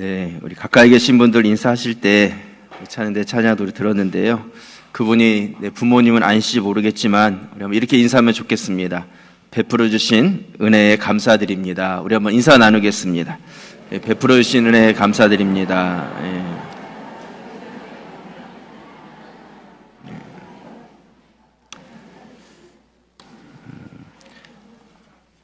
네, 우리 가까이 계신 분들 인사하실 때 찬양대 찬양도 들었는데요. 그분이 내 부모님은 아니실지 모르겠지만 우리 한번 이렇게 인사하면 좋겠습니다. 베풀어 주신 은혜에 감사드립니다. 우리 한번 인사 나누겠습니다. 네, 베풀어 주신 은혜에 감사드립니다. 네.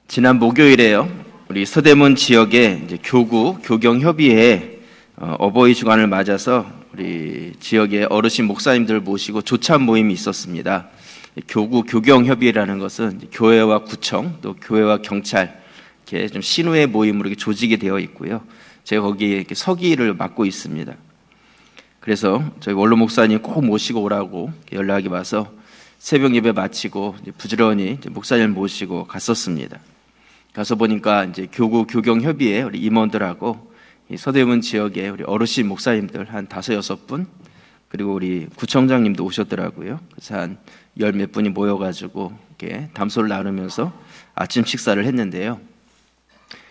지난 목요일에요. 우리 서대문 지역의 이제 교구 교경협의회 어버이 주간을 맞아서 우리 지역의 어르신 목사님들 모시고 조찬 모임이 있었습니다. 교구 교경협의회라는 것은 교회와 구청 또 교회와 경찰 이렇게 좀 신우회 모임으로 이렇게 조직이 되어 있고요. 제가 거기에 이렇게 서기를 맡고 있습니다. 그래서 저희 원로 목사님 꼭 모시고 오라고 연락이 와서 새벽 예배 마치고 이제 부지런히 이제 목사님 모시고 갔었습니다. 가서 보니까 이제 교구 교경협의회 우리 임원들하고 이 서대문 지역의 우리 어르신 목사님들 한 5-6분 그리고 우리 구청장님도 오셨더라고요. 그래서 한 10몇 분이 모여가지고 이렇게 담소를 나누면서 아침 식사를 했는데요.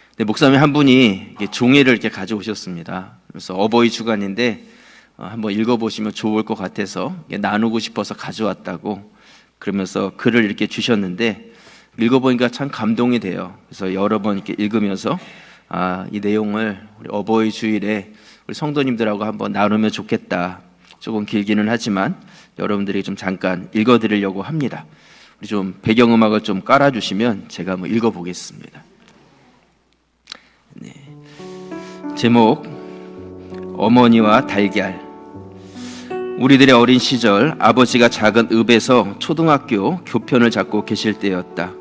근데 목사님 한 분이 이렇게 종이를 이렇게 가져오셨습니다. 그래서 어버이 주간인데 한번 읽어보시면 좋을 것 같아서 나누고 싶어서 가져왔다고 그러면서 글을 이렇게 주셨는데 읽어보니까 참 감동이 돼요. 그래서 여러 번 이렇게 읽으면서 이 내용을 우리 어버이 주일에 우리 성도님들하고 한번 나누면 좋겠다. 조금 길기는 하지만 여러분들이 좀 잠깐 읽어드리려고 합니다. 우리 좀 배경음악을 좀 깔아주시면 제가 한번 읽어보겠습니다. 네. 제목 어머니와 달걀. 우리들의 어린 시절 아버지가 작은 읍에서 초등학교 교편을 잡고 계실 때였다.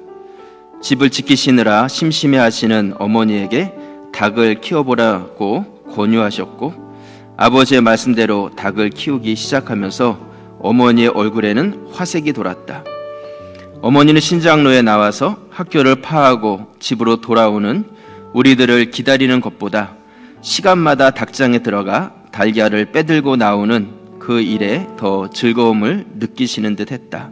집을 지키시느라 심심해하시는 어머니에게 닭을 키워보라고 권유하셨고 아버지의 말씀대로 닭을 키우기 시작하면서 어머니의 얼굴에는 화색이 돌았다. 어머니는 신장로에 나와서 학교를 파하고 집으로 돌아오는 우리들을 기다리는 것보다 시간마다 닭장에 들어가 달걀을 빼들고 나오는 그 일에 더 즐거움을 느끼시는 듯 했다.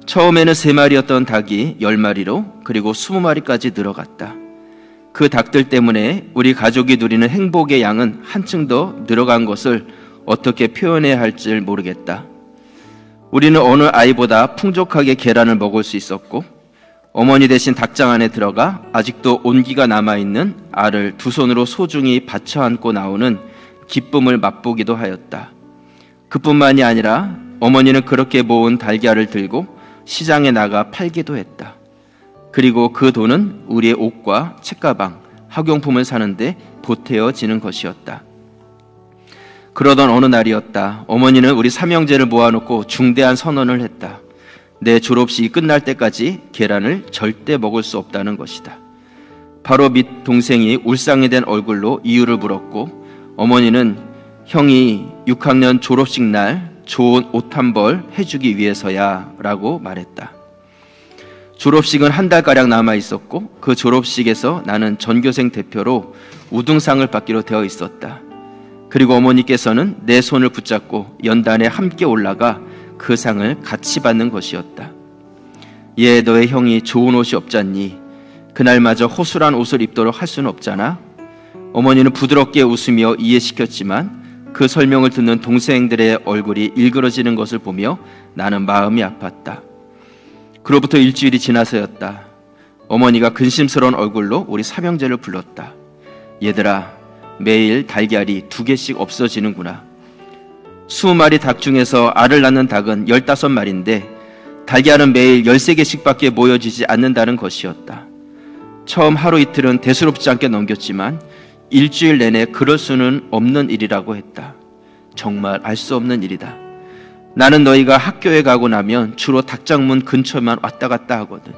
처음에는 3마리였던 닭이 10마리로 그리고 20마리까지 늘어갔다. 그 닭들 때문에 우리 가족이 누리는 행복의 양은 한층 더 늘어간 것을 어떻게 표현해야 할지 모르겠다. 우리는 어느 아이보다 풍족하게 계란을 먹을 수 있었고 어머니 대신 닭장 안에 들어가 아직도 온기가 남아있는 알을 두 손으로 소중히 받쳐 안고 나오는 기쁨을 맛보기도 하였다. 그뿐만이 아니라 어머니는 그렇게 모은 달걀을 들고 시장에 나가 팔기도 했다. 그리고 그 돈은 우리의 옷과 책가방, 학용품을 사는데 보태어지는 것이었다. 그러던 어느 날이었다. 어머니는 우리 삼형제를 모아놓고 중대한 선언을 했다. 내 졸업식이 끝날 때까지 계란을 절대 먹을 수 없다는 것이다. 바로 밑 동생이 울상이 된 얼굴로 이유를 물었고 어머니는 형이 6학년 졸업식 날 좋은 옷 한 벌 해주기 위해서야 라고 말했다. 졸업식은 한 달가량 남아있었고 그 졸업식에서 나는 전교생 대표로 우등상을 받기로 되어 있었다. 그리고 어머니께서는 내 손을 붙잡고 연단에 함께 올라가 그 상을 같이 받는 것이었다. 얘 너의 형이 좋은 옷이 없잖니? 그날마저 호술한 옷을 입도록 할 수는 없잖아? 어머니는 부드럽게 웃으며 이해시켰지만 그 설명을 듣는 동생들의 얼굴이 일그러지는 것을 보며 나는 마음이 아팠다. 그로부터 일주일이 지나서였다. 어머니가 근심스러운 얼굴로 우리 삼형제를 불렀다. 얘들아, 매일 달걀이 2개씩 없어지는구나. 20마리 닭 중에서 알을 낳는 닭은 15마리인데 달걀은 매일 13개씩밖에 모여지지 않는다는 것이었다. 처음 하루 이틀은 대수롭지 않게 넘겼지만 일주일 내내 그럴 수는 없는 일이라고 했다. 정말 알 수 없는 일이다. 나는 너희가 학교에 가고 나면 주로 닭장문 근처만 왔다 갔다 하거든.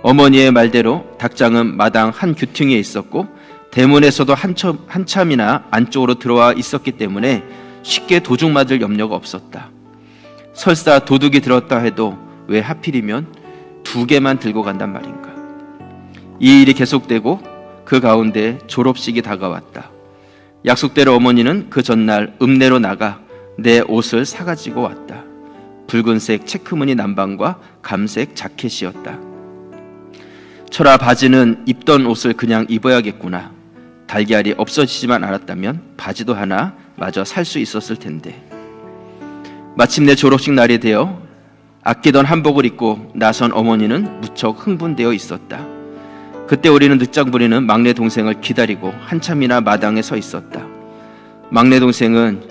어머니의 말대로 닭장은 마당 한 규퉁에 있었고 대문에서도 한참이나 안쪽으로 들어와 있었기 때문에 쉽게 도둑 맞을 염려가 없었다. 설사 도둑이 들었다 해도 왜 하필이면 2개만 들고 간단 말인가. 이 일이 계속되고 그 가운데 졸업식이 다가왔다. 약속대로 어머니는 그 전날 읍내로 나가 내 옷을 사가지고 왔다. 붉은색 체크무늬 남방과 감색 자켓이었다. 철아 바지는 입던 옷을 그냥 입어야겠구나. 달걀이 없어지지만 않았다면 바지도 하나 마저 살 수 있었을 텐데. 마침내 졸업식 날이 되어 아끼던 한복을 입고 나선 어머니는 무척 흥분되어 있었다. 그때 우리는 늦장 부리는 막내 동생을 기다리고 한참이나 마당에 서 있었다. 막내 동생은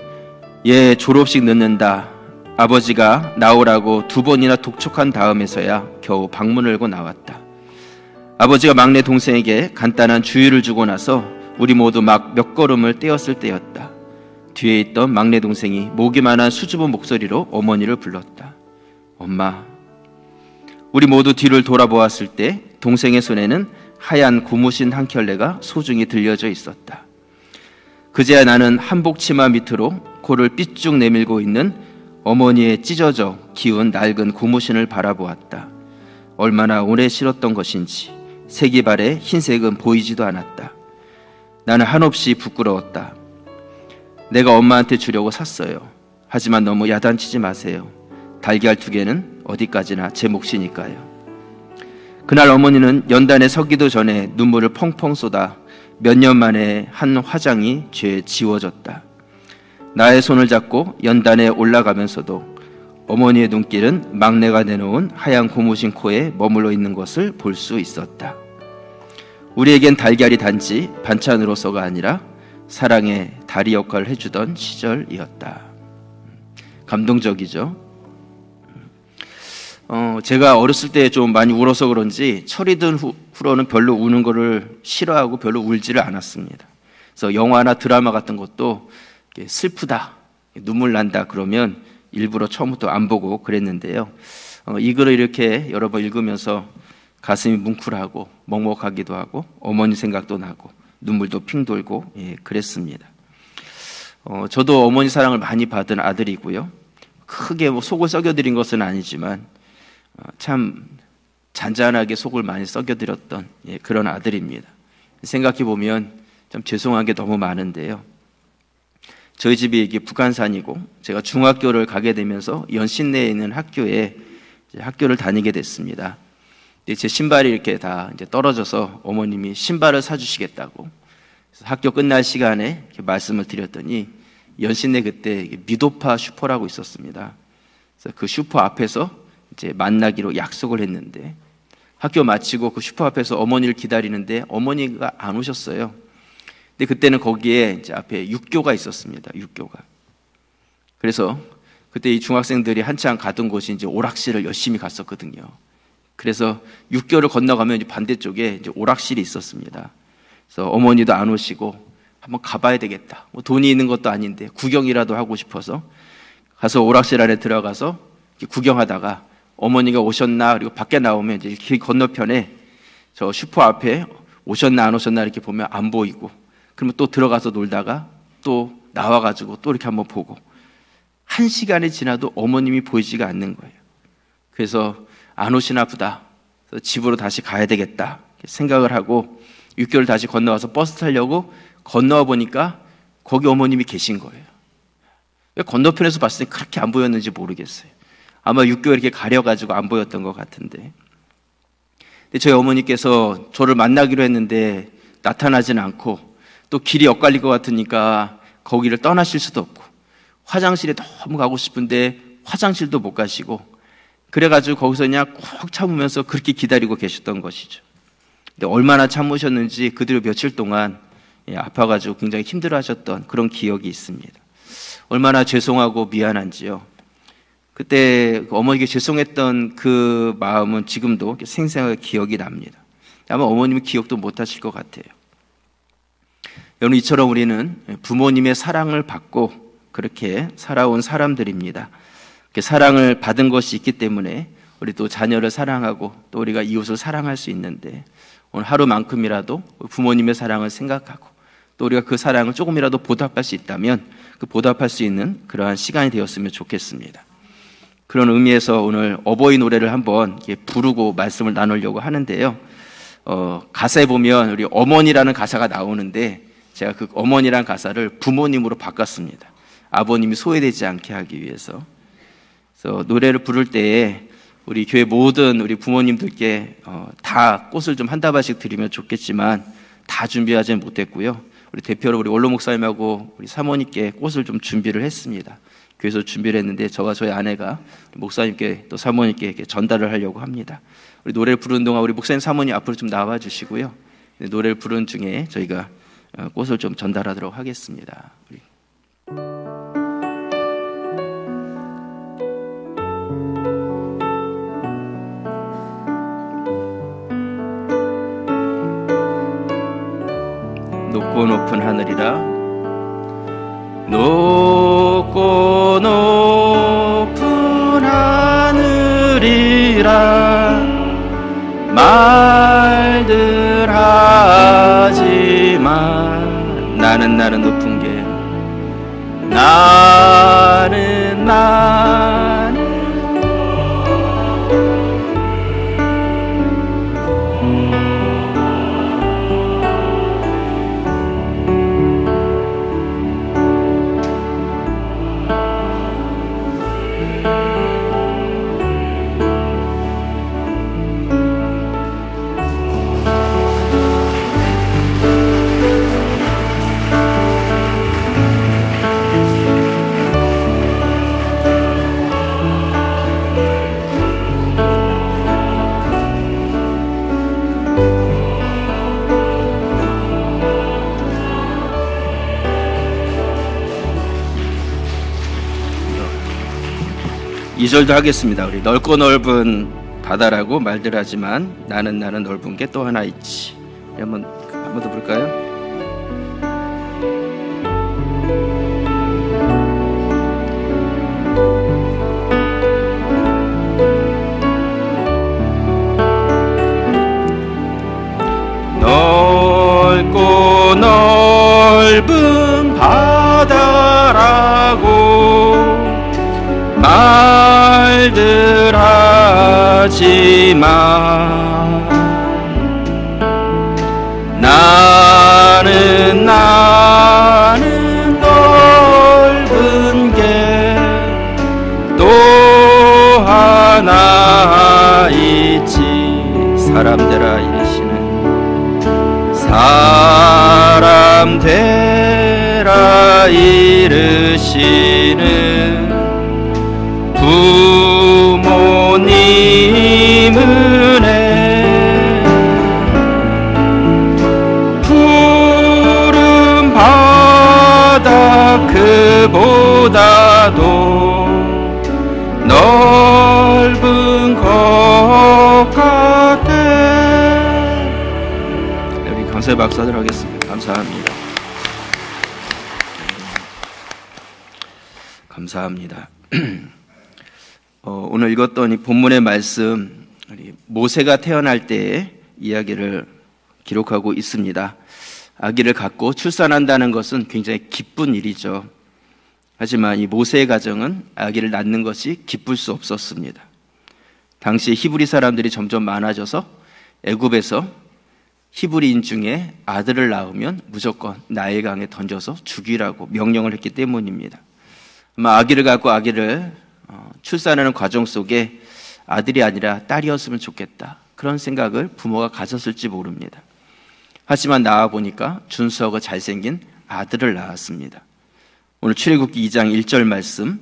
얘 졸업식 늦는다, 아버지가 나오라고 2번이나 독촉한 다음에서야 겨우 방문을 열고 나왔다. 아버지가 막내 동생에게 간단한 주의를 주고 나서 우리 모두 막 몇 걸음을 떼었을 때였다. 뒤에 있던 막내 동생이 모기만한 수줍은 목소리로 어머니를 불렀다. 엄마. 우리 모두 뒤를 돌아보았을 때 동생의 손에는 하얀 고무신 한 켤레가 소중히 들려져 있었다. 그제야 나는 한복 치마 밑으로 코를 삐쭉 내밀고 있는 어머니의 찢어져 기운 낡은 고무신을 바라보았다. 얼마나 오래 실었던 것인지 색이발의 흰색은 보이지도 않았다. 나는 한없이 부끄러웠다. 내가 엄마한테 주려고 샀어요. 하지만 너무 야단치지 마세요. 달걀 2개는 어디까지나 제 몫이니까요. 그날 어머니는 연단에 서기도 전에 눈물을 펑펑 쏟아 몇 년 만에 한 화장이 죄 지워졌다. 나의 손을 잡고 연단에 올라가면서도 어머니의 눈길은 막내가 내놓은 하얀 고무신 코에 머물러 있는 것을 볼 수 있었다. 우리에겐 달걀이 단지 반찬으로서가 아니라 사랑의 다리 역할을 해주던 시절이었다. 감동적이죠? 제가 어렸을 때 좀 많이 울어서 그런지 철이 든 후로는 별로 우는 거를 싫어하고 별로 울지를 않았습니다. 그래서 영화나 드라마 같은 것도 슬프다, 눈물 난다 그러면 일부러 처음부터 안 보고 그랬는데요. 이 글을 이렇게 여러 번 읽으면서 가슴이 뭉클하고 먹먹하기도 하고 어머니 생각도 나고 눈물도 핑 돌고 그랬습니다. 저도 어머니 사랑을 많이 받은 아들이고요. 크게 속을 썩여드린 것은 아니지만 참 잔잔하게 속을 많이 썩여드렸던 그런 아들입니다. 생각해보면 참 죄송한 게 너무 많은데요. 저희 집이 이게 북한산이고 제가 중학교를 가게 되면서 연신내에 있는 학교에 학교를 다니게 됐습니다. 제 신발이 이렇게 다 이제 떨어져서 어머님이 신발을 사주시겠다고 학교 끝날 시간에 이렇게 말씀을 드렸더니 연신내 그때 미도파 슈퍼라고 있었습니다. 그래서 그 슈퍼 앞에서 이제 만나기로 약속을 했는데 학교 마치고 그 슈퍼 앞에서 어머니를 기다리는데 어머니가 안 오셨어요. 근데 그때는 거기에 이제 앞에 육교가 있었습니다. 육교가. 그래서 그때 이 중학생들이 한창 가던 곳이 이제 오락실을 열심히 갔었거든요. 그래서 육교를 건너가면 이제 반대쪽에 이제 오락실이 있었습니다. 그래서 어머니도 안 오시고 한번 가봐야 되겠다. 뭐 돈이 있는 것도 아닌데 구경이라도 하고 싶어서 가서 오락실 안에 들어가서 구경하다가 어머니가 오셨나 그리고 밖에 나오면 이제 길 건너편에 저 슈퍼 앞에 오셨나 안 오셨나 이렇게 보면 안 보이고 그러면 또 들어가서 놀다가 또 나와가지고 또 이렇게 한번 보고 1시간이 지나도 어머님이 보이지가 않는 거예요. 그래서 안 오시나 보다. 그래서 집으로 다시 가야 되겠다 생각을 하고 육교를 다시 건너와서 버스 타려고 건너와 보니까 거기 어머님이 계신 거예요. 왜 건너편에서 봤을 때 그렇게 안 보였는지 모르겠어요. 아마 육교에 이렇게 가려가지고 안 보였던 것 같은데. 근데 저희 어머니께서 저를 만나기로 했는데 나타나진 않고 또 길이 엇갈릴 것 같으니까 거기를 떠나실 수도 없고 화장실에 너무 가고 싶은데 화장실도 못 가시고 그래가지고 거기서 그냥 꼭 참으면서 그렇게 기다리고 계셨던 것이죠. 근데 얼마나 참으셨는지 그 뒤로 며칠 동안 아파가지고 굉장히 힘들어하셨던 그런 기억이 있습니다. 얼마나 죄송하고 미안한지요. 그때 어머니께 죄송했던 그 마음은 지금도 생생하게 기억이 납니다. 아마 어머님은 기억도 못하실 것 같아요. 여러분, 이처럼 우리는 부모님의 사랑을 받고 그렇게 살아온 사람들입니다. 사랑을 받은 것이 있기 때문에 우리 또 자녀를 사랑하고 또 우리가 이웃을 사랑할 수 있는데 오늘 하루만큼이라도 부모님의 사랑을 생각하고 또 우리가 그 사랑을 조금이라도 보답할 수 있다면 그 보답할 수 있는 그러한 시간이 되었으면 좋겠습니다. 그런 의미에서 오늘 어버이 노래를 한번 부르고 말씀을 나누려고 하는데요. 가사에 보면 우리 어머니라는 가사가 나오는데 제가 그 어머니라는 가사를 부모님으로 바꿨습니다. 아버님이 소외되지 않게 하기 위해서. 그래서 노래를 부를 때에 우리 교회 모든 우리 부모님들께 다 꽃을 좀 한 다발씩 드리면 좋겠지만 다 준비하지 못했고요. 우리 대표로 우리 원로 목사님하고 우리 사모님께 꽃을 좀 준비를 했습니다. 교회에서 준비를 했는데 저와 저희 아내가 목사님께 또 사모님께 이렇게 전달을 하려고 합니다. 우리 노래를 부르는 동안 우리 목사님 사모님 앞으로 좀 나와 주시고요. 노래를 부르는 중에 저희가 꽃을 좀 전달하도록 하겠습니다. 높고 높은 하늘이라 높고 높은 하늘이라 말들 하지만 나는 높은 게 나는 이 절도 하겠습니다. 우리 넓고 넓은 바다라고 말들 하지만 나는 넓은 게 또 하나 있지. 한번 더 볼까요? 넓고 넓은 바다라고 말들 하지만 나는 넓은 게 또 하나 있지. 사람 되라 이르시는 사람 되라 이르시는 부모님 은혜 푸른 바다 그보다도 넓은 것 같아. 우리 감사의 박수들 하겠습니다. 감사합니다. 감사합니다. 오늘 읽었던 이 본문의 말씀, 모세가 태어날 때의 이야기를 기록하고 있습니다. 아기를 갖고 출산한다는 것은 굉장히 기쁜 일이죠. 하지만 이 모세의 가정은 아기를 낳는 것이 기쁠 수 없었습니다. 당시 히브리 사람들이 점점 많아져서 애굽에서 히브리인 중에 아들을 낳으면 무조건 나일강에 던져서 죽이라고 명령을 했기 때문입니다. 아마 아기를 갖고 아기를 출산하는 과정 속에 아들이 아니라 딸이었으면 좋겠다, 그런 생각을 부모가 가졌을지 모릅니다. 하지만 낳아보니까 준수하고 잘생긴 아들을 낳았습니다. 오늘 출애굽기 2장 1절 말씀,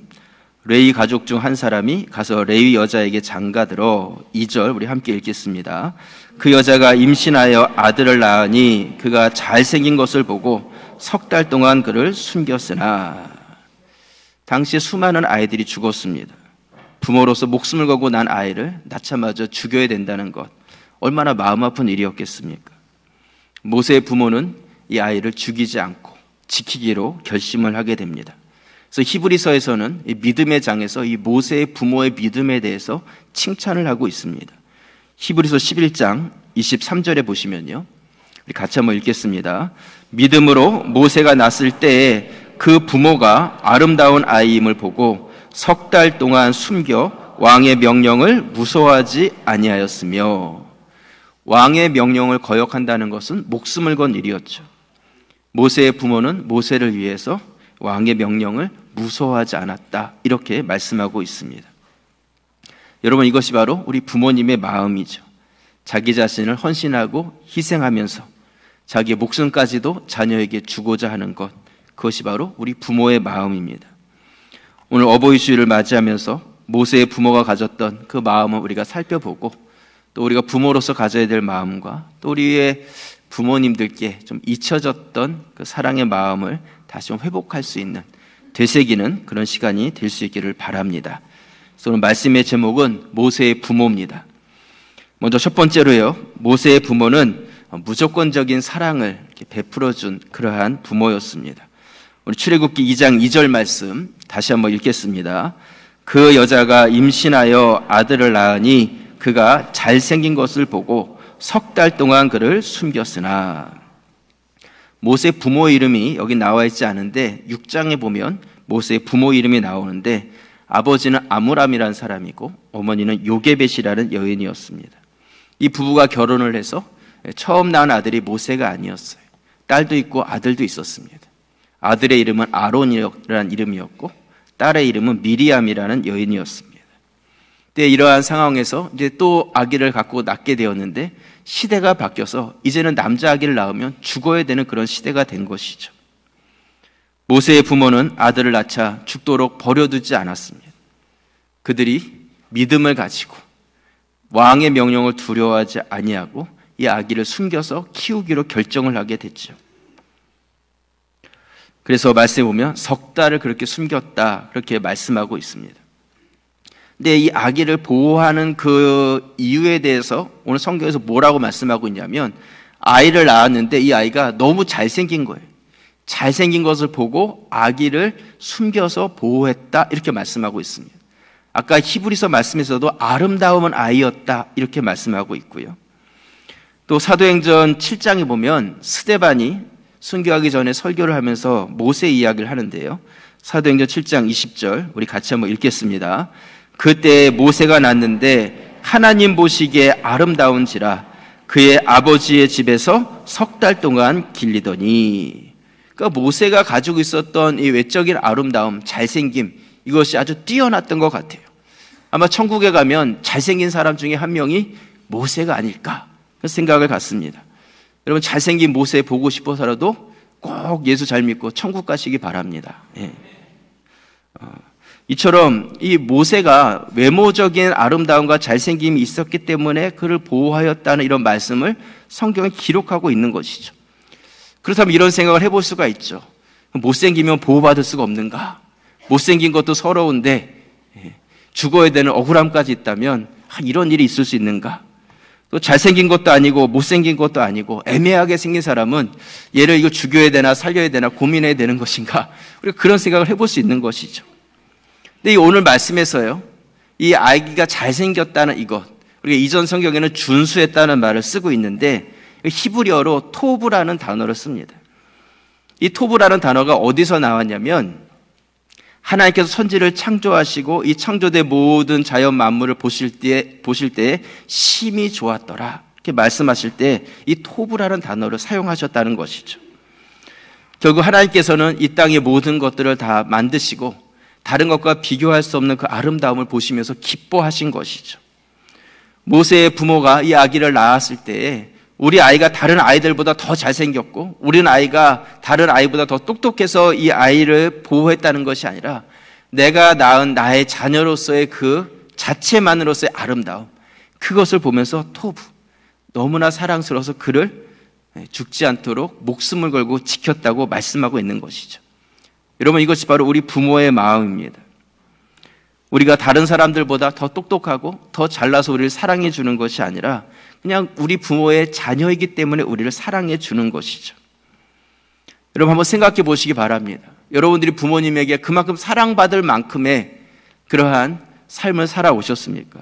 레위 가족 중 한 사람이 가서 레위 여자에게 장가들어, 2절 우리 함께 읽겠습니다. 그 여자가 임신하여 아들을 낳으니 그가 잘생긴 것을 보고 석 달 동안 그를 숨겼으나. 당시에 수많은 아이들이 죽었습니다. 부모로서 목숨을 걸고 난 아이를 낳자마자 죽여야 된다는 것, 얼마나 마음 아픈 일이었겠습니까? 모세의 부모는 이 아이를 죽이지 않고 지키기로 결심을 하게 됩니다. 그래서 히브리서에서는 이 믿음의 장에서 이 모세의 부모의 믿음에 대해서 칭찬을 하고 있습니다. 히브리서 11장 23절에 보시면요, 우리 같이 한번 읽겠습니다. 믿음으로 모세가 낳았을 때에 그 부모가 아름다운 아이임을 보고 석 달 동안 숨겨 왕의 명령을 무서워하지 아니하였으며. 왕의 명령을 거역한다는 것은 목숨을 건 일이었죠. 모세의 부모는 모세를 위해서 왕의 명령을 무서워하지 않았다, 이렇게 말씀하고 있습니다. 여러분, 이것이 바로 우리 부모님의 마음이죠. 자기 자신을 헌신하고 희생하면서 자기의 목숨까지도 자녀에게 주고자 하는 것, 그것이 바로 우리 부모의 마음입니다. 오늘 어버이 주일을 맞이하면서 모세의 부모가 가졌던 그 마음을 우리가 살펴보고, 또 우리가 부모로서 가져야 될 마음과 또 우리의 부모님들께 좀 잊혀졌던 그 사랑의 마음을 다시 좀 회복할 수 있는, 되새기는 그런 시간이 될 수 있기를 바랍니다. 그래서 오늘 말씀의 제목은 모세의 부모입니다. 먼저 첫 번째로요, 모세의 부모는 무조건적인 사랑을 베풀어준 그러한 부모였습니다. 우리 출애굽기 2장 2절 말씀 다시 한번 읽겠습니다. 그 여자가 임신하여 아들을 낳으니 그가 잘생긴 것을 보고 석 달 동안 그를 숨겼으나. 모세 부모 이름이 여기 나와 있지 않은데 6장에 보면 모세의 부모 이름이 나오는데, 아버지는 아므람이라는 사람이고 어머니는 요게벳이라는 여인이었습니다. 이 부부가 결혼을 해서 처음 낳은 아들이 모세가 아니었어요. 딸도 있고 아들도 있었습니다. 아들의 이름은 아론이라는 이름이었고 딸의 이름은 미리암이라는 여인이었습니다. 근데 이러한 상황에서 이제 또 아기를 갖고 낳게 되었는데, 시대가 바뀌어서 이제는 남자 아기를 낳으면 죽어야 되는 그런 시대가 된 것이죠. 모세의 부모는 아들을 낳자 죽도록 버려두지 않았습니다. 그들이 믿음을 가지고 왕의 명령을 두려워하지 아니하고 이 아기를 숨겨서 키우기로 결정을 하게 됐죠. 그래서 말씀에 보면 석 달을 그렇게 숨겼다, 그렇게 말씀하고 있습니다. 근데 이 아기를 보호하는 그 이유에 대해서 오늘 성경에서 뭐라고 말씀하고 있냐면, 아이를 낳았는데 이 아이가 너무 잘생긴 거예요. 잘생긴 것을 보고 아기를 숨겨서 보호했다, 이렇게 말씀하고 있습니다. 아까 히브리서 말씀에서도 아름다운 아이였다, 이렇게 말씀하고 있고요. 또 사도행전 7장에 보면 스데반이 순교하기 전에 설교를 하면서 모세 이야기를 하는데요. 사도행전 7장 20절 우리 같이 한번 읽겠습니다. 그때 모세가 낳는데 하나님 보시기에 아름다운지라 그의 아버지의 집에서 석 달 동안 길리더니. 그러니까 모세가 가지고 있었던 이 외적인 아름다움, 잘생김, 이것이 아주 뛰어났던 것 같아요. 아마 천국에 가면 잘생긴 사람 중에 한 명이 모세가 아닐까, 그런 생각을 갖습니다. 여러분, 잘생긴 모세 보고 싶어서라도 꼭 예수 잘 믿고 천국 가시기 바랍니다. 예. 이처럼 이 모세가 외모적인 아름다움과 잘생김이 있었기 때문에 그를 보호하였다는 이런 말씀을 성경에 기록하고 있는 것이죠. 그렇다면 이런 생각을 해볼 수가 있죠. 못생기면 보호받을 수가 없는가? 못생긴 것도 서러운데 죽어야 되는 억울함까지 있다면 이런 일이 있을 수 있는가? 또 잘생긴 것도 아니고 못생긴 것도 아니고 애매하게 생긴 사람은 얘를 이거 죽여야 되나 살려야 되나 고민해야 되는 것인가? 우리가 그런 생각을 해볼 수 있는 것이죠. 근데 이 오늘 말씀에서요, 이 아기가 잘생겼다는 이것, 우리가 이전 성경에는 준수했다는 말을 쓰고 있는데 히브리어로 토브라는 단어를 씁니다. 이 토브라는 단어가 어디서 나왔냐면, 하나님께서 천지를 창조하시고 이 창조된 모든 자연 만물을 보실 때 심히 좋았더라, 이렇게 말씀하실 때 이 토브라는 단어를 사용하셨다는 것이죠. 결국 하나님께서는 이 땅의 모든 것들을 다 만드시고 다른 것과 비교할 수 없는 그 아름다움을 보시면서 기뻐하신 것이죠. 모세의 부모가 이 아기를 낳았을 때에 우리 아이가 다른 아이들보다 더 잘생겼고 우리는 아이가 다른 아이보다 더 똑똑해서 이 아이를 보호했다는 것이 아니라 내가 낳은 나의 자녀로서의 그 자체만으로서의 아름다움, 그것을 보면서 토부, 너무나 사랑스러워서 그를 죽지 않도록 목숨을 걸고 지켰다고 말씀하고 있는 것이죠. 여러분, 이것이 바로 우리 부모의 마음입니다. 우리가 다른 사람들보다 더 똑똑하고 더 잘나서 우리를 사랑해 주는 것이 아니라 그냥 우리 부모의 자녀이기 때문에 우리를 사랑해 주는 것이죠. 여러분, 한번 생각해 보시기 바랍니다. 여러분들이 부모님에게 그만큼 사랑받을 만큼의 그러한 삶을 살아오셨습니까?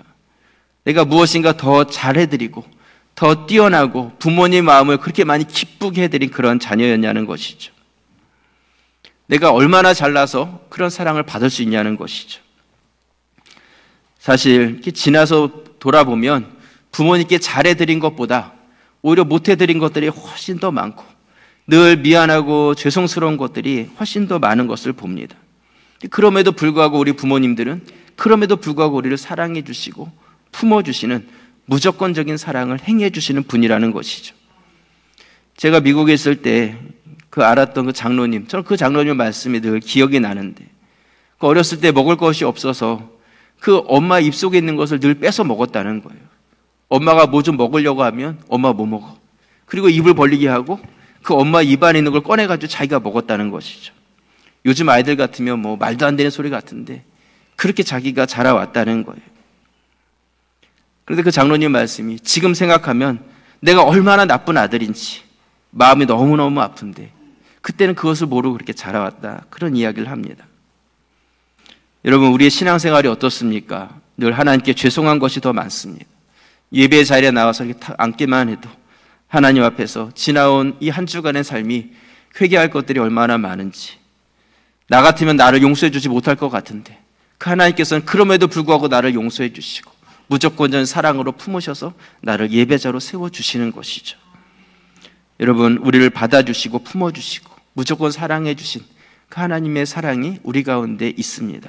내가 무엇인가 더 잘해드리고 더 뛰어나고 부모님 마음을 그렇게 많이 기쁘게 해드린 그런 자녀였냐는 것이죠. 내가 얼마나 잘나서 그런 사랑을 받을 수 있냐는 것이죠. 사실 이렇게 지나서 돌아보면 부모님께 잘해드린 것보다 오히려 못해드린 것들이 훨씬 더 많고 늘 미안하고 죄송스러운 것들이 훨씬 더 많은 것을 봅니다. 그럼에도 불구하고 우리 부모님들은 그럼에도 불구하고 우리를 사랑해 주시고 품어주시는 무조건적인 사랑을 행해 주시는 분이라는 것이죠. 제가 미국에 있을 때 그 알았던 그 장로님, 저는 그 장로님 말씀이 늘 기억이 나는데, 그 어렸을 때 먹을 것이 없어서 그 엄마 입속에 있는 것을 늘 뺏어 먹었다는 거예요. 엄마가 뭐 좀 먹으려고 하면 엄마 뭐 먹어. 그리고 입을 벌리게 하고 그 엄마 입안에 있는 걸 꺼내가지고 자기가 먹었다는 것이죠. 요즘 아이들 같으면 뭐 말도 안 되는 소리 같은데 그렇게 자기가 자라왔다는 거예요. 그런데 그 장로님 말씀이 지금 생각하면 내가 얼마나 나쁜 아들인지 마음이 너무너무 아픈데 그때는 그것을 모르고 그렇게 자라왔다. 그런 이야기를 합니다. 여러분, 우리의 신앙생활이 어떻습니까? 늘 하나님께 죄송한 것이 더 많습니다. 예배 자리에 나와서 이렇게 앉기만 해도 하나님 앞에서 지나온 이 한 주간의 삶이 회개할 것들이 얼마나 많은지, 나 같으면 나를 용서해 주지 못할 것 같은데 그 하나님께서는 그럼에도 불구하고 나를 용서해 주시고 무조건적인 사랑으로 품으셔서 나를 예배자로 세워주시는 것이죠. 여러분, 우리를 받아주시고 품어주시고 무조건 사랑해 주신 그 하나님의 사랑이 우리 가운데 있습니다.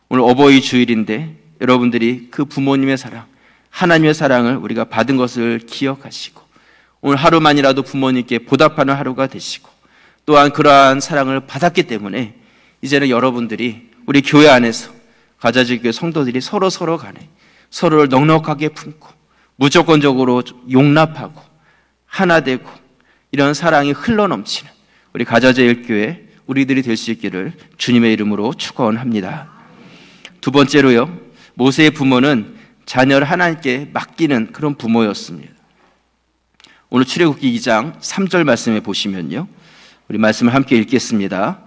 오늘 어버이 주일인데 여러분들이 그 부모님의 사랑, 하나님의 사랑을 우리가 받은 것을 기억하시고 오늘 하루만이라도 부모님께 보답하는 하루가 되시고 또한 그러한 사랑을 받았기 때문에 이제는 여러분들이 우리 교회 안에서 가자지교회 성도들이 서로 간에 서로를 넉넉하게 품고 무조건적으로 용납하고 하나 되고 이런 사랑이 흘러넘치는 우리 가자제일교회 우리들이 될 수 있기를 주님의 이름으로 축원합니다. 두 번째로요, 모세의 부모는 자녀를 하나님께 맡기는 그런 부모였습니다. 오늘 출애굽기 2장 3절 말씀에 보시면요, 우리 말씀을 함께 읽겠습니다.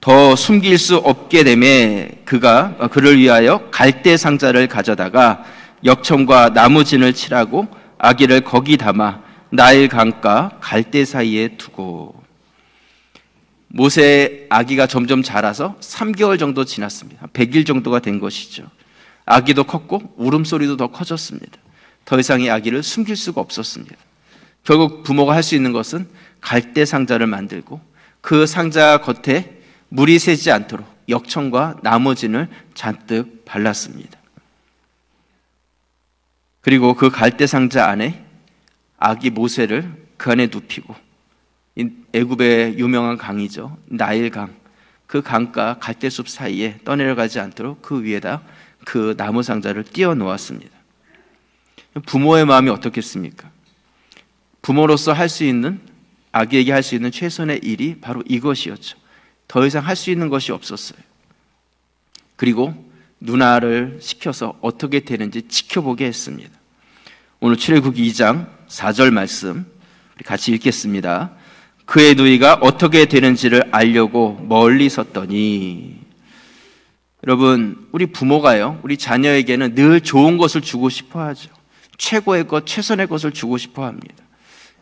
더 숨길 수 없게 되매 그가 그를 위하여 갈대 상자를 가져다가 역청과 나무진을 칠하고 아기를 거기 담아 나일 강가 갈대 사이에 두고. 모세의 아기가 점점 자라서 3개월 정도 지났습니다. 100일 정도가 된 것이죠. 아기도 컸고 울음소리도 더 커졌습니다. 더 이상 이 아기를 숨길 수가 없었습니다. 결국 부모가 할 수 있는 것은 갈대 상자를 만들고 그 상자 겉에 물이 새지 않도록 역청과 나무진을 잔뜩 발랐습니다. 그리고 그 갈대 상자 안에 아기 모세를 그 안에 눕히고, 애굽의 유명한 강이죠, 나일강, 그 강가 갈대숲 사이에 떠내려가지 않도록 그 위에다 그 나무 상자를 띄워 놓았습니다. 부모의 마음이 어떻겠습니까? 부모로서 할 수 있는, 아기에게 할 수 있는 최선의 일이 바로 이것이었죠. 더 이상 할 수 있는 것이 없었어요. 그리고 누나를 시켜서 어떻게 되는지 지켜보게 했습니다. 오늘 출애굽기 2장 4절 말씀 우리 같이 읽겠습니다. 그의 누이가 어떻게 되는지를 알려고 멀리 섰더니. 여러분, 우리 부모가요, 우리 자녀에게는 늘 좋은 것을 주고 싶어 하죠. 최고의 것, 최선의 것을 주고 싶어 합니다.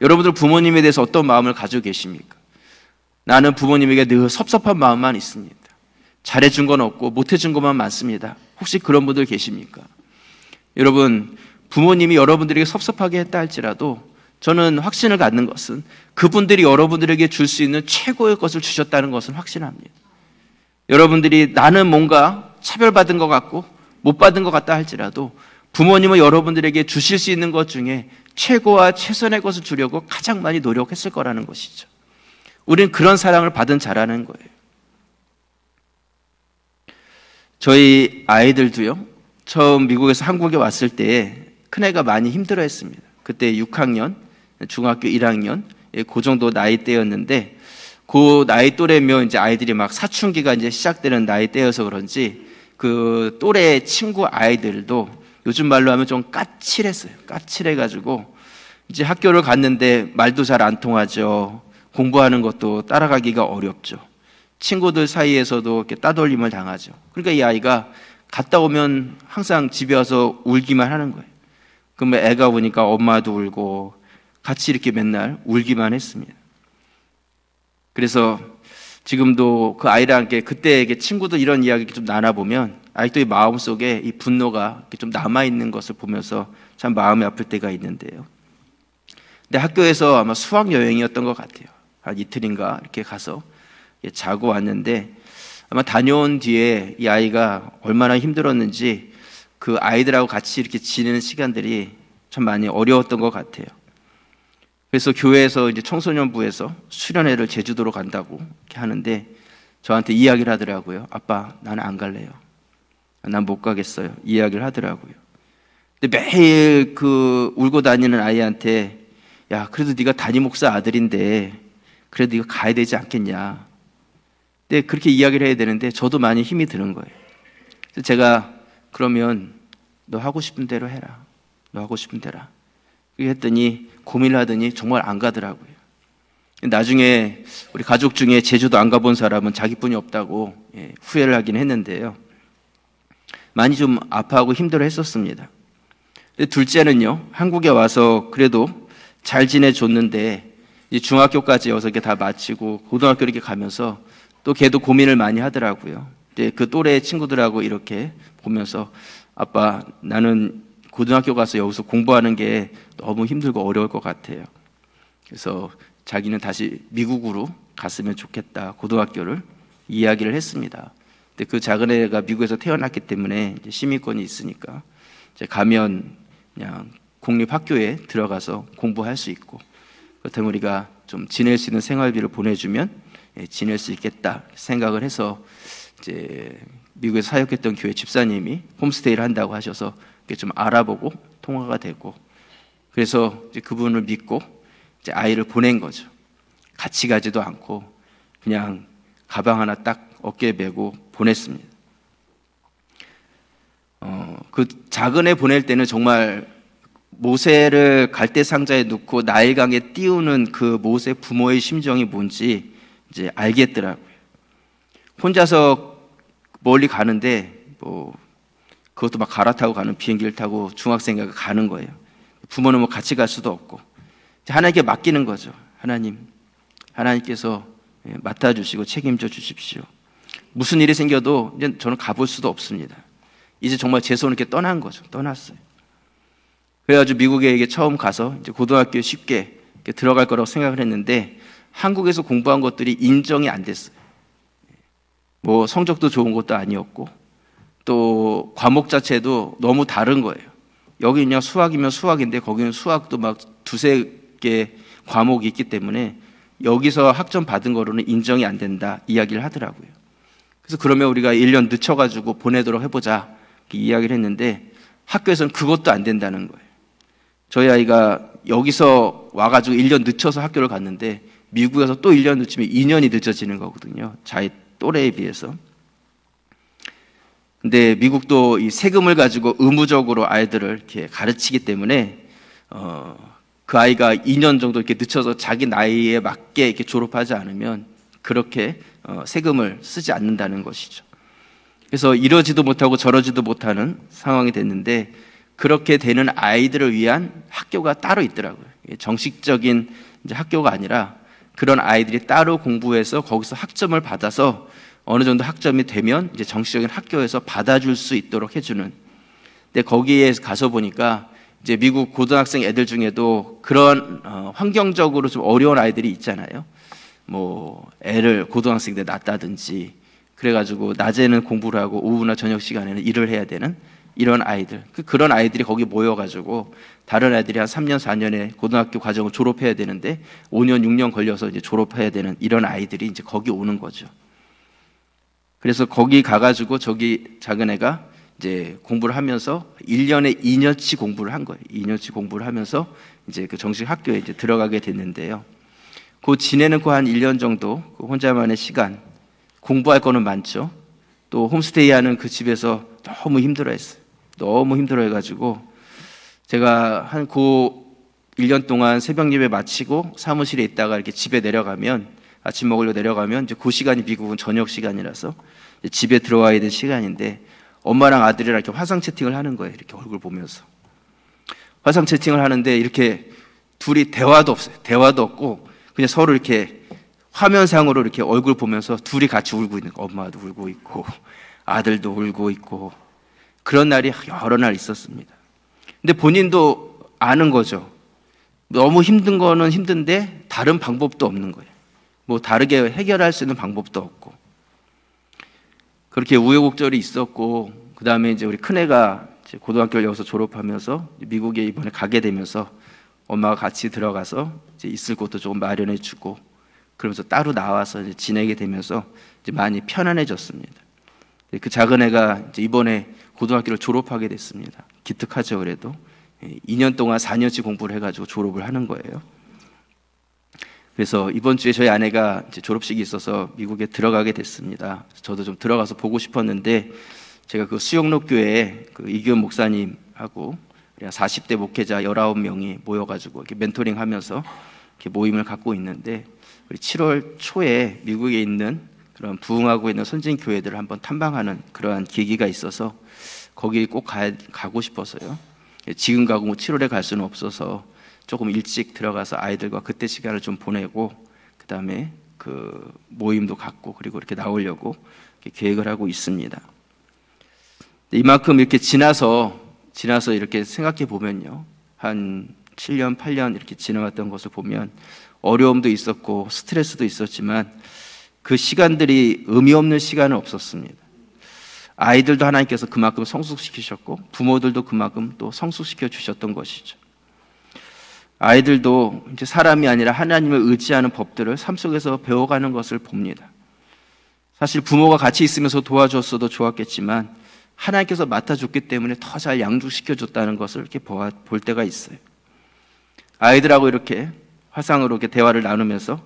여러분들 부모님에 대해서 어떤 마음을 가지고 계십니까? 나는 부모님에게 늘 섭섭한 마음만 있습니다. 잘해준 건 없고 못해준 것만 많습니다. 혹시 그런 분들 계십니까? 여러분, 부모님이 여러분들에게 섭섭하게 했다 할지라도 저는 확신을 갖는 것은 그분들이 여러분들에게 줄 수 있는 최고의 것을 주셨다는 것은 확신합니다. 여러분들이 나는 뭔가 차별받은 것 같고 못 받은 것 같다 할지라도 부모님은 여러분들에게 주실 수 있는 것 중에 최고와 최선의 것을 주려고 가장 많이 노력했을 거라는 것이죠. 우리는 그런 사랑을 받은 자라는 거예요. 저희 아이들도요, 처음 미국에서 한국에 왔을 때 큰애가 많이 힘들어했습니다. 그때 6학년, 중학교 1학년, 그 정도 나이대였는데, 그 나이 또래면 이제 아이들이 막 사춘기가 이제 시작되는 나이대여서 그런지 그 또래 친구 아이들도 요즘 말로 하면 좀 까칠했어요. 까칠해가지고 이제 학교를 갔는데 말도 잘 안 통하죠. 공부하는 것도 따라가기가 어렵죠. 친구들 사이에서도 이렇게 따돌림을 당하죠. 그러니까 이 아이가 갔다 오면 항상 집에 와서 울기만 하는 거예요. 그러면 애가 오니까 엄마도 울고 같이 이렇게 맨날 울기만 했습니다. 그래서 지금도 그 아이랑 함께 그때 친구들 이런 이야기 좀 나눠보면 아직도 이 마음속에 이 분노가 좀 남아있는 것을 보면서 참 마음이 아플 때가 있는데요. 근데 학교에서 아마 수학여행이었던 것 같아요. 한 이틀인가 이렇게 가서 자고 왔는데 아마 다녀온 뒤에 이 아이가 얼마나 힘들었는지 그 아이들하고 같이 이렇게 지내는 시간들이 참 많이 어려웠던 것 같아요. 그래서 교회에서 이제 청소년부에서 수련회를 제주도로 간다고 이렇게 하는데 저한테 이야기를 하더라고요. 아빠, 나는 안 갈래요. 난 못 가겠어요. 이야기를 하더라고요. 근데 매일 그 울고 다니는 아이한테 야, 그래도 네가 담임 목사 아들인데 그래도 네가 가야 되지 않겠냐. 근데 그렇게 이야기를 해야 되는데 저도 많이 힘이 드는 거예요. 그래서 제가 그러면 너 하고 싶은 대로 해라. 너 하고 싶은 대로. 그렇게 했더니 고민을 하더니 정말 안 가더라고요. 나중에 우리 가족 중에 제주도 안 가본 사람은 자기뿐이 없다고 후회를 하긴 했는데요. 많이 좀 아파하고 힘들어 했었습니다. 둘째는요, 한국에 와서 그래도 잘 지내줬는데 이제 중학교까지 여서 이렇게 다 마치고 고등학교 이렇게 가면서 또 걔도 고민을 많이 하더라고요. 이제 그 또래 친구들하고 이렇게 보면서 아빠, 나는 고등학교 가서 여기서 공부하는 게 너무 힘들고 어려울 것 같아요. 그래서 자기는 다시 미국으로 갔으면 좋겠다, 고등학교를 이야기를 했습니다. 근데 그 작은 애가 미국에서 태어났기 때문에 이제 시민권이 있으니까 이제 가면 그냥 공립학교에 들어가서 공부할 수 있고 그렇다면 우리가 좀 지낼 수 있는 생활비를 보내주면 지낼 수 있겠다 생각을 해서 이제 미국에서 사역했던 교회 집사님이 홈스테이를 한다고 하셔서 좀 알아보고 통화가 되고 그래서 이제 그분을 믿고 이제 아이를 보낸 거죠. 같이 가지도 않고 그냥 가방 하나 딱 어깨에 메고 보냈습니다. 그 작은 애 보낼 때는 정말 모세를 갈대 상자에 넣고 나일강에 띄우는 그 모세 부모의 심정이 뭔지 이제 알겠더라고요. 혼자서 멀리 가는데 뭐 그것도 막 갈아타고 가는 비행기를 타고 중학생가 가는 거예요. 부모는 뭐 같이 갈 수도 없고 하나님께 맡기는 거죠. 하나님께서 맡아주시고 책임져 주십시오. 무슨 일이 생겨도 이제 저는 가볼 수도 없습니다. 이제 정말 제 손을 이렇게 떠난 거죠. 떠났어요. 그래가지고 미국에 이게 처음 가서 이제 고등학교에 쉽게 이렇게 들어갈 거라고 생각을 했는데 한국에서 공부한 것들이 인정이 안 됐어요. 뭐 성적도 좋은 것도 아니었고 또 과목 자체도 너무 다른 거예요. 여기 그냥 수학이면 수학인데 거기는 수학도 막 두세 개 과목이 있기 때문에 여기서 학점 받은 거로는 인정이 안 된다 이야기를 하더라고요. 그래서 그러면 우리가 1년 늦춰가지고 보내도록 해보자 이야기를 했는데 학교에서는 그것도 안 된다는 거예요. 저희 아이가 여기서 와가지고 1년 늦춰서 학교를 갔는데 미국에서 또 1년 늦추면 2년이 늦어지는 거거든요. 자기 또래에 비해서. 근데 미국도 이 세금을 가지고 의무적으로 아이들을 이렇게 가르치기 때문에 그 아이가 2년 정도 이렇게 늦춰서 자기 나이에 맞게 이렇게 졸업하지 않으면 그렇게 세금을 쓰지 않는다는 것이죠. 그래서 이러지도 못하고 저러지도 못하는 상황이 됐는데 그렇게 되는 아이들을 위한 학교가 따로 있더라고요. 정식적인 이제 학교가 아니라 그런 아이들이 따로 공부해서 거기서 학점을 받아서 어느 정도 학점이 되면 이제 정식적인 학교에서 받아줄 수 있도록 해주는. 근데 거기에 가서 보니까 이제 미국 고등학생 애들 중에도 그런 환경적으로 좀 어려운 아이들이 있잖아요. 뭐 애를 고등학생 때 낳았다든지 그래가지고 낮에는 공부를 하고 오후나 저녁 시간에는 일을 해야 되는 이런 아이들, 그런 아이들이 거기 모여가지고 다른 아이들이 한 3년, 4년에 고등학교 과정을 졸업해야 되는데 5년, 6년 걸려서 이제 졸업해야 되는 이런 아이들이 이제 거기 오는 거죠. 그래서 거기 가가지고 저기 작은 애가 이제 공부를 하면서 1년에 2년치 공부를 한 거예요. 2년치 공부를 하면서 이제 그 정식 학교에 이제 들어가게 됐는데요. 그 지내는 그 한 1년 정도 그 혼자만의 시간, 공부할 거는 많죠. 또 홈스테이 하는 그 집에서 너무 힘들어했어요. 너무 힘들어해가지고 제가 한 그 1년 동안 새벽 예배 마치고 사무실에 있다가 이렇게 집에 내려가면 아침 먹으려 내려가면 이제 그 시간이 미국은 저녁 시간이라서 집에 들어와야 될 시간인데 엄마랑 아들이랑 이렇게 화상 채팅을 하는 거예요. 이렇게 얼굴 보면서 화상 채팅을 하는데 이렇게 둘이 대화도 없어요. 대화도 없고 그냥 서로 이렇게 화면상으로 이렇게 얼굴 보면서 둘이 같이 울고 있는 거예요. 엄마도 울고 있고 아들도 울고 있고 그런 날이 여러 날 있었습니다. 근데 본인도 아는 거죠. 너무 힘든 거는 힘든데 다른 방법도 없는 거예요. 뭐 다르게 해결할 수 있는 방법도 없고 그렇게 우여곡절이 있었고 그 다음에 이제 우리 큰애가 이제 고등학교를 여기서 졸업하면서 미국에 이번에 가게 되면서 엄마가 같이 들어가서 이제 있을 곳도 조금 마련해주고 그러면서 따로 나와서 이제 지내게 되면서 이제 많이 편안해졌습니다. 그 작은 애가 이제 이번에 고등학교를 졸업하게 됐습니다. 기특하죠, 그래도. 2년 동안 4년치 공부를 해가지고 졸업을 하는 거예요. 그래서 이번 주에 저희 아내가 이제 졸업식이 있어서 미국에 들어가게 됐습니다. 저도 좀 들어가서 보고 싶었는데 제가 그 수영록교회 그 이규현 목사님하고 40대 목회자 19명이 모여가지고 이렇게 멘토링 하면서 이렇게 모임을 갖고 있는데 우리 7월 초에 미국에 있는 그런 부흥하고 있는 선진 교회들을 한번 탐방하는 그러한 계기가 있어서 거기 꼭 가고 싶어서요. 지금 가고 뭐 7월에 갈 수는 없어서 조금 일찍 들어가서 아이들과 그때 시간을 좀 보내고 그 다음에 그 모임도 갖고 그리고 이렇게 나오려고 이렇게 계획을 하고 있습니다. 이만큼 이렇게 지나서 이렇게 생각해 보면요, 한 7년, 8년 이렇게 지나갔던 것을 보면 어려움도 있었고 스트레스도 있었지만 그 시간들이 의미 없는 시간은 없었습니다. 아이들도 하나님께서 그만큼 성숙시키셨고 부모들도 그만큼 또 성숙시켜 주셨던 것이죠. 아이들도 이제 사람이 아니라 하나님을 의지하는 법들을 삶 속에서 배워가는 것을 봅니다. 사실 부모가 같이 있으면서 도와줬어도 좋았겠지만 하나님께서 맡아줬기 때문에 더 잘 양육시켜줬다는 것을 이렇게 볼 때가 있어요. 아이들하고 이렇게 화상으로 이렇게 대화를 나누면서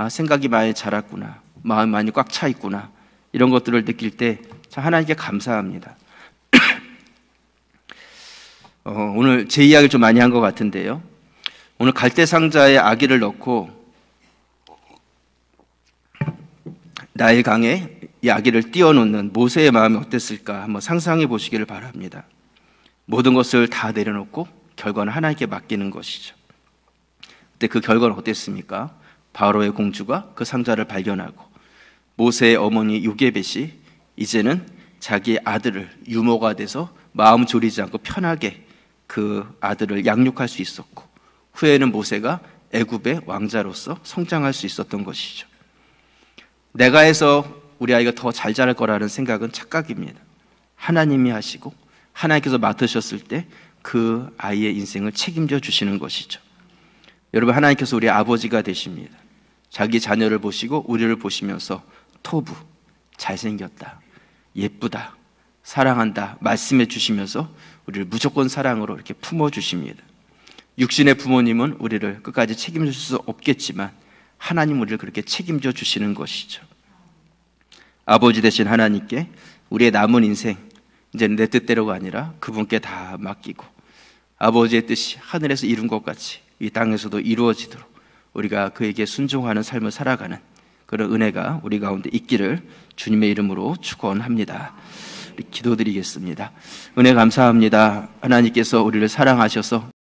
생각이 많이 자랐구나, 마음이 많이 꽉 차 있구나, 이런 것들을 느낄 때 참 하나님께 감사합니다. 오늘 제 이야기를 좀 많이 한 것 같은데요. 오늘 갈대상자에 아기를 넣고 나일 강에 이 아기를 띄워놓는 모세의 마음이 어땠을까 한번 상상해 보시기를 바랍니다. 모든 것을 다 내려놓고 결과는 하나님께 맡기는 것이죠. 근데 그 결과는 어땠습니까? 바로의 공주가 그 상자를 발견하고 모세의 어머니 요게벳이 이제는 자기 아들을 유모가 돼서 마음 졸이지 않고 편하게 그 아들을 양육할 수 있었고 후에는 모세가 애굽의 왕자로서 성장할 수 있었던 것이죠. 내가 해서 우리 아이가 더 잘 자랄 거라는 생각은 착각입니다. 하나님이 하시고 하나님께서 맡으셨을 때 그 아이의 인생을 책임져 주시는 것이죠. 여러분, 하나님께서 우리 아버지가 되십니다. 자기 자녀를 보시고 우리를 보시면서 토부, 잘생겼다, 예쁘다, 사랑한다 말씀해 주시면서 우리를 무조건 사랑으로 이렇게 품어주십니다. 육신의 부모님은 우리를 끝까지 책임질 수 없겠지만 하나님 우리를 그렇게 책임져 주시는 것이죠. 아버지 되신 하나님께 우리의 남은 인생 이제는 내 뜻대로가 아니라 그분께 다 맡기고 아버지의 뜻이 하늘에서 이룬 것 같이 이 땅에서도 이루어지도록 우리가 그에게 순종하는 삶을 살아가는 그런 은혜가 우리 가운데 있기를 주님의 이름으로 축원합니다. 기도드리겠습니다. 은혜 감사합니다. 하나님께서 우리를 사랑하셔서